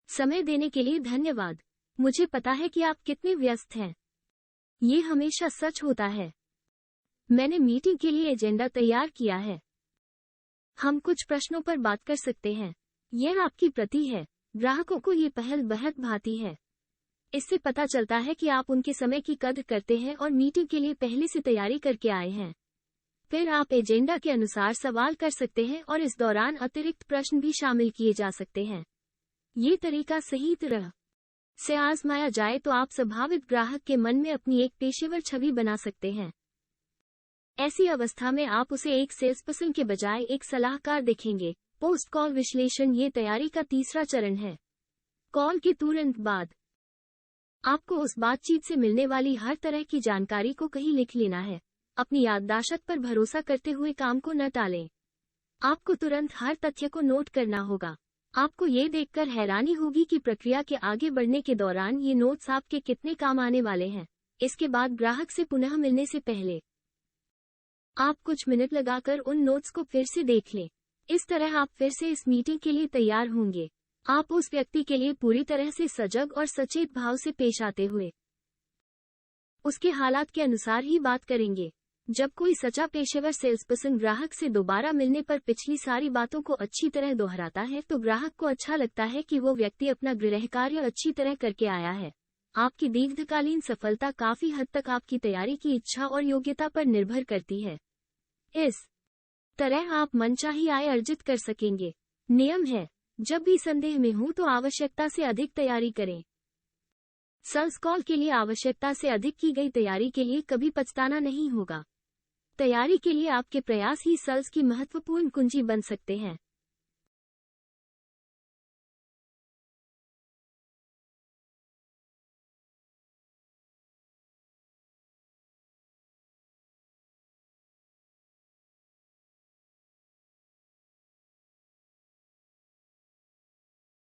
समय देने के लिए धन्यवाद, मुझे पता है कि आप कितने व्यस्त हैं। ये हमेशा सच होता है। मैंने मीटिंग के लिए एजेंडा तैयार किया है, हम कुछ प्रश्नों पर बात कर सकते हैं। यह आपकी प्रति है। ग्राहकों को ये पहल बहुत भाती है। इससे पता चलता है कि आप उनके समय की कद्र करते हैं और मीटिंग के लिए पहले से तैयारी करके आए हैं। फिर आप एजेंडा के अनुसार सवाल कर सकते हैं और इस दौरान अतिरिक्त प्रश्न भी शामिल किए जा सकते हैं। ये तरीका सही तरह से आजमाया जाए तो आप संभावित ग्राहक के मन में अपनी एक पेशेवर छवि बना सकते हैं। ऐसी अवस्था में आप उसे एक सेल्स पर्सन के बजाय एक सलाहकार देखेंगे। पोस्ट कॉल विश्लेषण ये तैयारी का तीसरा चरण है। कॉल के तुरंत बाद आपको उस बातचीत से मिलने वाली हर तरह की जानकारी को कहीं लिख लेना है। अपनी याददाश्त पर भरोसा करते हुए काम को न टालें। आपको तुरंत हर तथ्य को नोट करना होगा। आपको ये देखकर हैरानी होगी कि प्रक्रिया के आगे बढ़ने के दौरान ये नोट्स आपके कितने काम आने वाले हैं। इसके बाद ग्राहक से पुनः मिलने से पहले आप कुछ मिनट लगाकर उन नोट्स को फिर से देख लें। इस तरह आप फिर से इस मीटिंग के लिए तैयार होंगे। आप उस व्यक्ति के लिए पूरी तरह से सजग और सचेत भाव से पेश आते हुए उसके हालात के अनुसार ही बात करेंगे। जब कोई सच्चा पेशेवर सेल्स पर्सन ग्राहक से दोबारा मिलने पर पिछली सारी बातों को अच्छी तरह दोहराता है तो ग्राहक को अच्छा लगता है कि वो व्यक्ति अपना गृह कार्य अच्छी तरह करके आया है। आपकी दीर्घकालीन सफलता काफी हद तक आपकी तैयारी की इच्छा और योग्यता पर निर्भर करती है। इस तरह आप मनचाही आय अर्जित कर सकेंगे। नियम है, जब भी संदेह में हो तो आवश्यकता से अधिक तैयारी करें। सेल्स कॉल के लिए आवश्यकता से अधिक की गई तैयारी के लिए कभी पछताना नहीं होगा। तैयारी के लिए आपके प्रयास ही सेल्स की महत्वपूर्ण कुंजी बन सकते हैं।